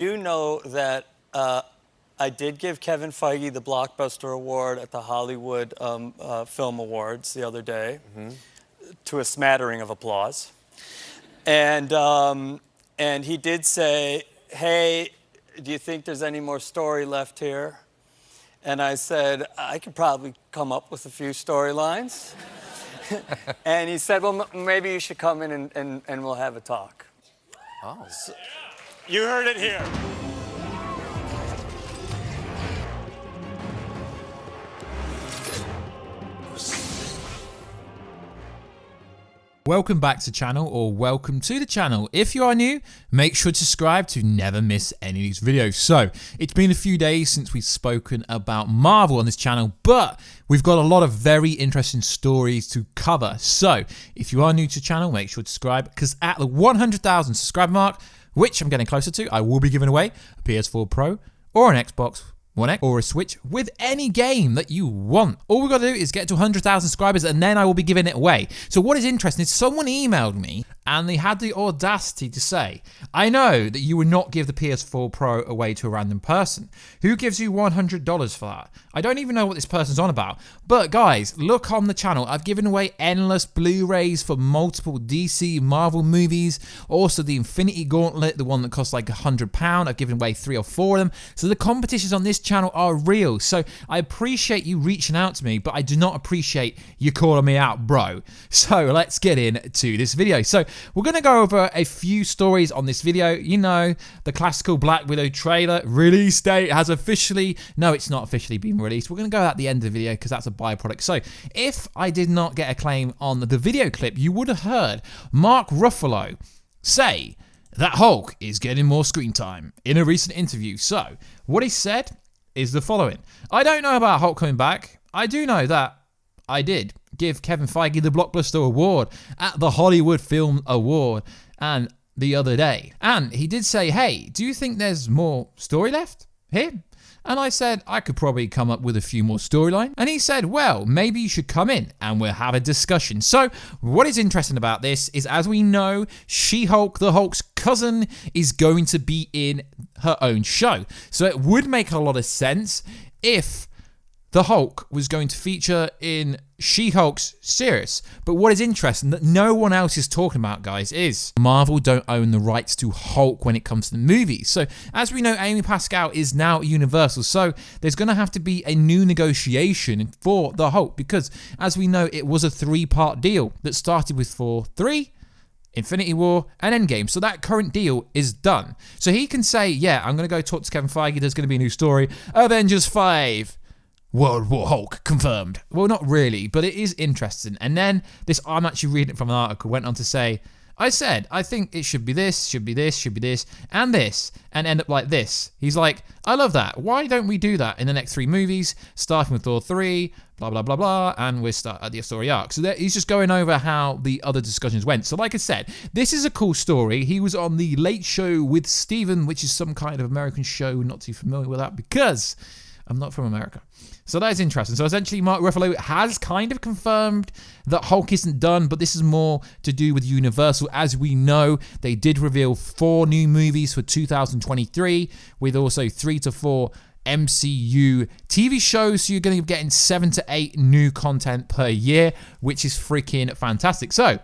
You know that I did give Kevin Feige the Blockbuster Award at the Hollywood Film Awards the other day, to a smattering of applause. And he did say, hey, do you think there's any more story left here? And I said, I could probably come up with a few storylines. And he said, well, maybe you should come in and we'll have a talk. Oh. So, you heard it here. Welcome back to the channel, or welcome to the channel. If you are new, make sure to subscribe to never miss any of these videos. So, it's been a few days since we've spoken about Marvel on this channel, but we've got a lot of very interesting stories to cover. So, if you are new to the channel, make sure to subscribe, because at the 100,000 subscriber mark, which I'm getting closer to, I will be giving away a PS4 Pro or an Xbox One X or a Switch with any game that you want. All we've got to do is get to 100,000 subscribers and then I will be giving it away. So what is interesting is someone emailed me and they had the audacity to say, I know that you would not give the PS4 Pro away to a random person. Who gives you $100 for that? I don't even know what this person's on about. But guys, look on the channel. I've given away endless Blu-rays for multiple DC Marvel movies. Also the Infinity Gauntlet, the one that costs like £100. I've given away 3 or 4 of them. So the competitions on this channel are real. So I appreciate you reaching out to me, but I do not appreciate you calling me out, bro. So let's get into this video. So we're going to go over a few stories on this video. You know, the classical Black Widow trailer release date has officially, no, it's not officially been released. We're going to go at the end of the video because that's a byproduct. So if I did not get a claim on the video clip, you would have heard Mark Ruffalo say that Hulk is getting more screen time in a recent interview. So what he said is the following. I don't know about Hulk coming back. I do know that I did give Kevin Feige the Blockbuster Award at the Hollywood Film Award and the other day. And he did say, hey, do you think there's more story left here? And I said, I could probably come up with a few more storylines. And he said, well, maybe you should come in and we'll have a discussion. So what is interesting about this is, as we know, She-Hulk, the Hulk's cousin, is going to be in her own show. So it would make a lot of sense if the Hulk was going to feature in She-Hulk's series. But what is interesting that no one else is talking about, guys, is Marvel don't own the rights to Hulk when it comes to the movies. So as we know, Amy Pascal is now at Universal. So there's going to have to be a new negotiation for the Hulk, because as we know, it was a 3-part deal that started with Thor 3, Infinity War, and EndGame. So that current deal is done. So he can say, yeah, I'm going to go talk to Kevin Feige. There's going to be a new story. Avengers 5. World War Hulk confirmed. Well, not really, but it is interesting. And then this, I'm actually reading it from an article, went on to say, I said, I think it should be this, should be this, should be this, and end up like this. He's like, I love that. Why don't we do that in the next 3 movies, starting with Thor 3, blah, blah, blah, blah, and we'll start at the story arc. So he's just going over how the other discussions went. So like I said, this is a cool story. He was on the Late Show with Steven, which is some kind of American show. Not too familiar with that because I'm not from America. So that is interesting. So essentially, Mark Ruffalo has kind of confirmed that Hulk isn't done, but this is more to do with Universal. As we know, they did reveal 4 new movies for 2023, with also 3 to 4 MCU TV shows. So you're going to be getting 7 to 8 new content per year, which is freaking fantastic. So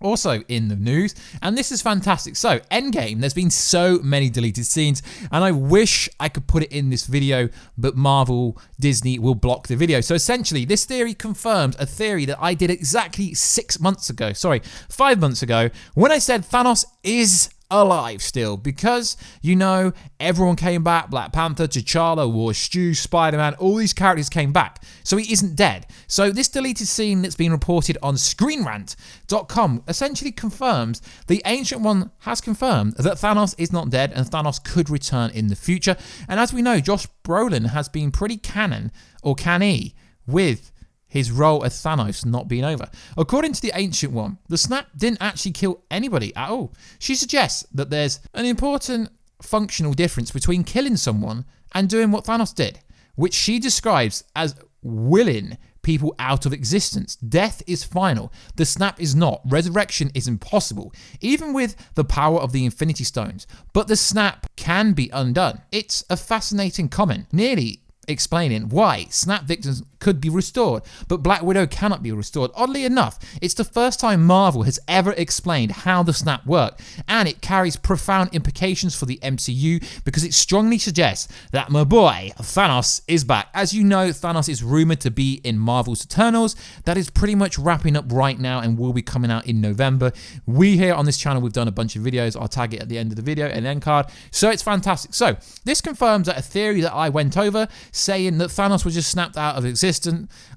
also in the news, and this is fantastic. So EndGame, there's been so many deleted scenes, and I wish I could put it in this video, but Marvel, Disney will block the video. So essentially, this theory confirms a theory that I did exactly 5 months ago, when I said Thanos is alive still, because, you know, everyone came back. Black Panther, T'Challa, Warstu, Spider-Man, all these characters came back. So he isn't dead. So this deleted scene that's been reported on ScreenRant.com essentially confirms the Ancient One has confirmed that Thanos is not dead and Thanos could return in the future. And as we know, Josh Brolin has been pretty canon, or canny, with his role as Thanos not being over. According to the Ancient One, the snap didn't actually kill anybody at all. She suggests that there's an important functional difference between killing someone and doing what Thanos did, which she describes as willing people out of existence. Death is final. The snap is not. Resurrection is impossible, even with the power of the Infinity Stones. But the snap can be undone. It's a fascinating comment, nearly explaining why snap victims could be restored, but Black Widow cannot be restored. Oddly enough, it's the first time Marvel has ever explained how the snap worked, and it carries profound implications for the MCU because it strongly suggests that my boy Thanos is back. As you know, Thanos is rumored to be in Marvel's Eternals. That is pretty much wrapping up right now and will be coming out in November. We here on this channel, we've done a bunch of videos. I'll tag it at the end of the video, an end card. So it's fantastic. So this confirms that a theory that I went over, saying that Thanos was just snapped out of existence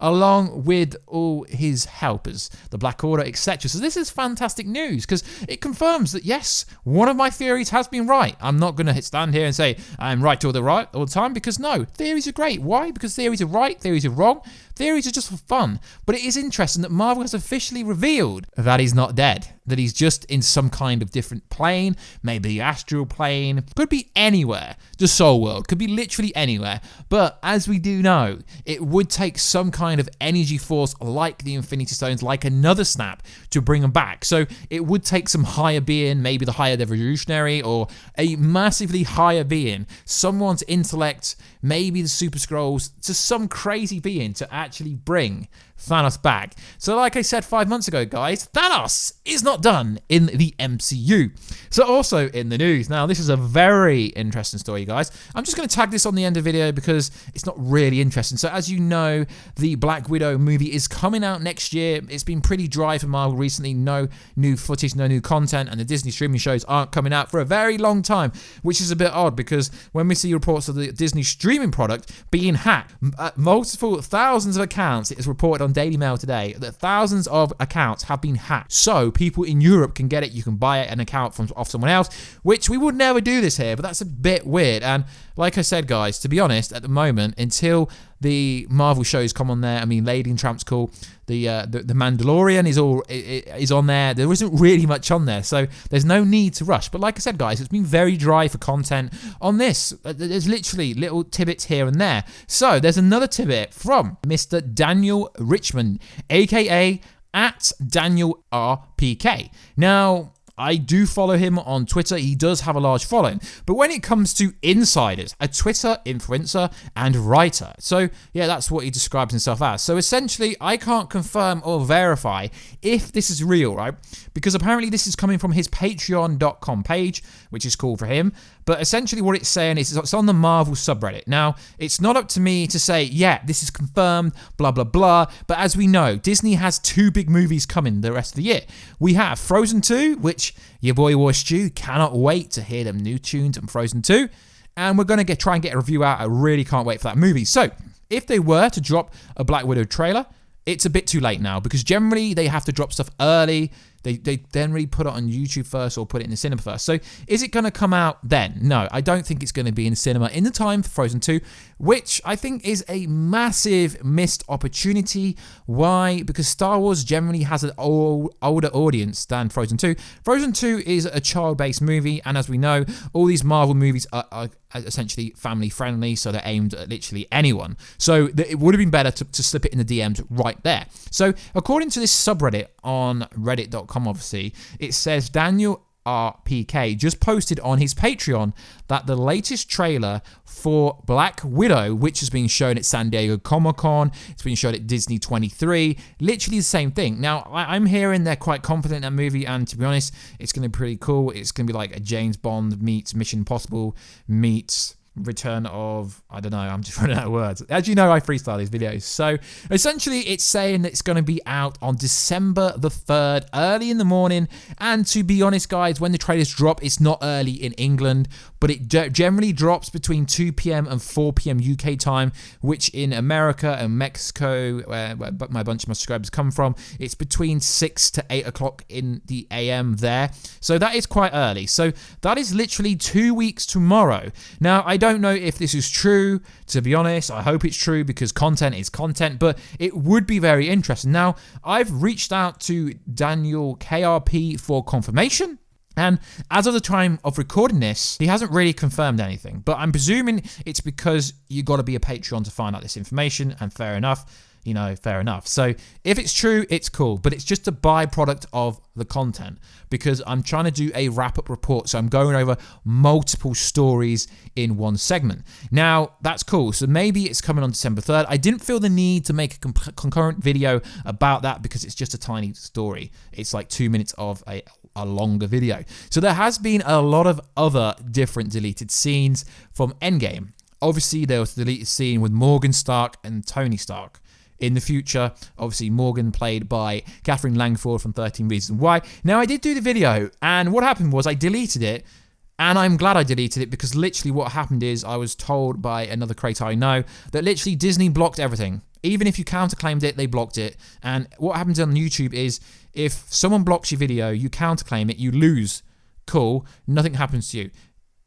along with all his helpers, the Black Order, etc. So this is fantastic news because it confirms that yes, one of my theories has been right. I'm not going to stand here and say I'm right all the time, because no, theories are great. Why? Because theories are right, theories are wrong, theories are just for fun. But it is interesting that Marvel has officially revealed that he's not dead, that he's just in some kind of different plane, maybe the astral plane, could be anywhere, the soul world, could be literally anywhere. But as we do know, it would take some kind of energy force like the Infinity Stones, like another snap, to bring him back. So it would take some higher being, maybe the Higher Evolutionary, or a massively higher being, someone's intellect, maybe the Super Skrulls, to some crazy being to actually bring Thanos back. So like I said 5 months ago, guys, Thanos is not done in the MCU. So also in the news, now this is a very interesting story, guys. I'm just going to tag this on the end of the video because it's not really interesting. So as you know, the Black Widow movie is coming out next year. It's been pretty dry for Marvel recently. No new footage, no new content, and the Disney streaming shows aren't coming out for a very long time, which is a bit odd because when we see reports of the Disney streaming product being hacked, multiple thousands of accounts, it is reported on Daily Mail today that thousands of accounts have been hacked. So people in Europe can get it. You can buy an account off someone else, which we would never do this here, but that's a bit weird. And like I said, guys, to be honest, at the moment, until the Marvel shows come on there, I mean, Lady and Tramp's cool. The Mandalorian is on there. There isn't really much on there, so there's no need to rush. But like I said, guys, it's been very dry for content on this. There's literally little tidbits here and there. So there's another tidbit from Mr. Daniel Richmond, aka at Daniel RPK. Now, I do follow him on Twitter. He does have a large following. But when it comes to insiders, a Twitter influencer and writer. So yeah, that's what he describes himself as. So essentially, I can't confirm or verify if this is real, right? Because apparently this is coming from his patreon.com page, which is cool for him. But essentially what it's saying is it's on the Marvel subreddit. Now, it's not up to me to say, yeah, this is confirmed, blah, blah, blah. But as we know, Disney has 2 big movies coming the rest of the year. We have Frozen 2, which your boy Warstu cannot wait to hear them new tunes on Frozen 2. And we're going to try and get a review out. I really can't wait for that movie. So, if they were to drop a Black Widow trailer, it's a bit too late now because generally they have to drop stuff early. They then really put it on YouTube first or put it in the cinema first. So is it going to come out then? No, I don't think it's going to be in the cinema in the time for Frozen 2, which I think is a massive missed opportunity. Why? Because Star Wars generally has an older audience than Frozen 2. Frozen 2 is a child-based movie, and as we know, all these Marvel movies are essentially family-friendly, so they're aimed at literally anyone. So it would have been better to slip it in the DMs right there. So according to this subreddit on reddit.com, obviously, it says Daniel RPK just posted on his Patreon that the latest trailer for Black Widow, which has been shown at San Diego Comic-Con, it's been shown at Disney 23, literally the same thing. Now, I'm hearing they're quite confident in that movie, and to be honest, it's going to be pretty cool. It's going to be like a James Bond meets Mission Impossible meets Return of, I don't know, I'm just running out of words. As you know, I freestyle these videos. So essentially it's saying that it's going to be out on December the 3rd, early in the morning. And to be honest, guys, when the trailers drop, it's not early in England, but it generally drops between 2 p.m. and 4 p.m. UK time, which in America and Mexico, where my bunch of my subscribers come from, it's between 6 to 8 o'clock in the AM there. So that is quite early. So that is literally 2 weeks tomorrow. Now, I don't know if this is true, to be honest. I hope it's true because content is content, but it would be very interesting. Now, I've reached out to Daniel KRP for confirmation. And as of the time of recording this, he hasn't really confirmed anything, but I'm presuming it's because you got to be a Patreon to find out this information, and fair enough. You know, fair enough. So if it's true, it's cool, but it's just a byproduct of the content because I'm trying to do a wrap-up report. So I'm going over multiple stories in one segment. Now, that's cool. So maybe it's coming on December 3rd. I didn't feel the need to make a concurrent video about that because it's just a tiny story. It's like 2 minutes of a longer video. So there has been a lot of other different deleted scenes from EndGame. Obviously, there was the deleted scene with Morgan Stark and Tony Stark. In the future, obviously, Morgan played by Catherine Langford from 13 Reasons Why. Now, I did do the video, and what happened was I deleted it, and I'm glad I deleted it because literally what happened is I was told by another creator I know that literally Disney blocked everything. Even if you counterclaimed it, they blocked it. And what happens on YouTube is if someone blocks your video, you counterclaim it, you lose. Cool, nothing happens to you.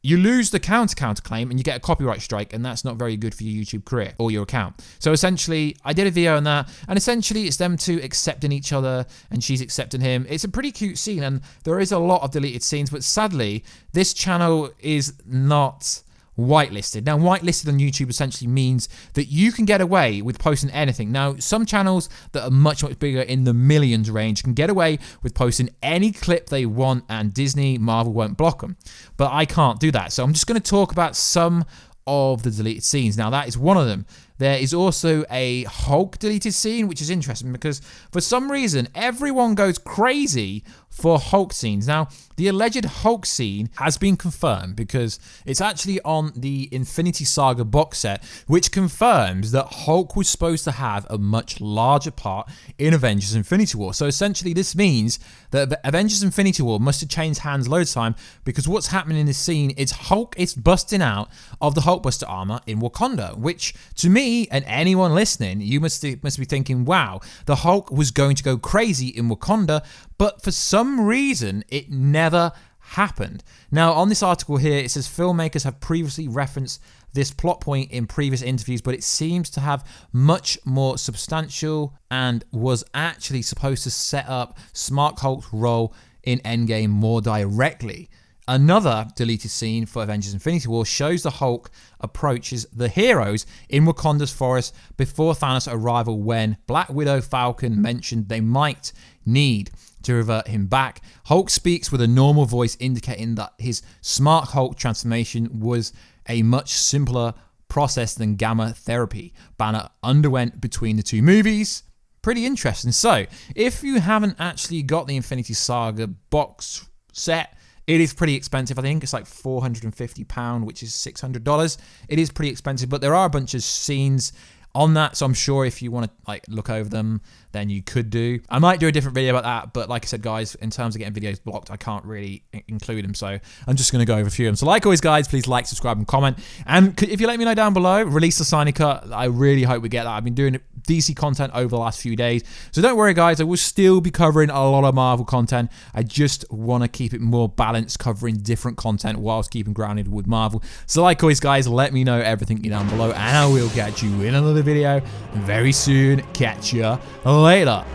You lose the counterclaim and you get a copyright strike, and that's not very good for your YouTube career or your account. So essentially, I did a video on that, and essentially it's them two accepting each other and she's accepting him. It's a pretty cute scene, and there is a lot of deleted scenes, but sadly, this channel is not whitelisted. Now, whitelisted on YouTube essentially means that you can get away with posting anything. Now, some channels that are much, much bigger in the millions range can get away with posting any clip they want, and Disney, Marvel won't block them. But I can't do that. So I'm just going to talk about some of the deleted scenes. Now, that is one of them. There is also a Hulk deleted scene, which is interesting because for some reason, everyone goes crazy for Hulk scenes. Now, the alleged Hulk scene has been confirmed because it's actually on the Infinity Saga box set, which confirms that Hulk was supposed to have a much larger part in Avengers Infinity War. So essentially, this means that Avengers Infinity War must have changed hands loads of time because what's happening in this scene is Hulk is busting out of the Hulkbuster armor in Wakanda, which to me, and anyone listening, you must be thinking, wow, the Hulk was going to go crazy in Wakanda, but for some reason, it never happened. Now, on this article here, it says filmmakers have previously referenced this plot point in previous interviews, but it seems to have much more substantial and was actually supposed to set up Smart Hulk's role in EndGame more directly. Another deleted scene for Avengers Infinity War shows the Hulk approaches the heroes in Wakanda's forest before Thanos' arrival when Black Widow Falcon mentioned they might need to revert him back. Hulk speaks with a normal voice indicating that his Smart Hulk transformation was a much simpler process than gamma therapy Banner underwent between the two movies. Pretty interesting. So, if you haven't actually got the Infinity Saga box set, it is pretty expensive. I think it's like £450, which is $600. It is pretty expensive, but there are a bunch of scenes on that, so I'm sure if you want to like look over them, then you could do. I might do a different video about that, but like I said, guys, in terms of getting videos blocked, I can't really include them, so I'm just going to go over a few of them. So like always, guys, please like, subscribe, and comment. And if you let me know down below, release the signing cut. I really hope we get that. I've been doing DC content over the last few days, so don't worry, guys. I will still be covering a lot of Marvel content. I just want to keep it more balanced, covering different content whilst keeping grounded with Marvel. So like always, guys, let me know everything down below, and I will catch you in another video very soon. Catch ya later.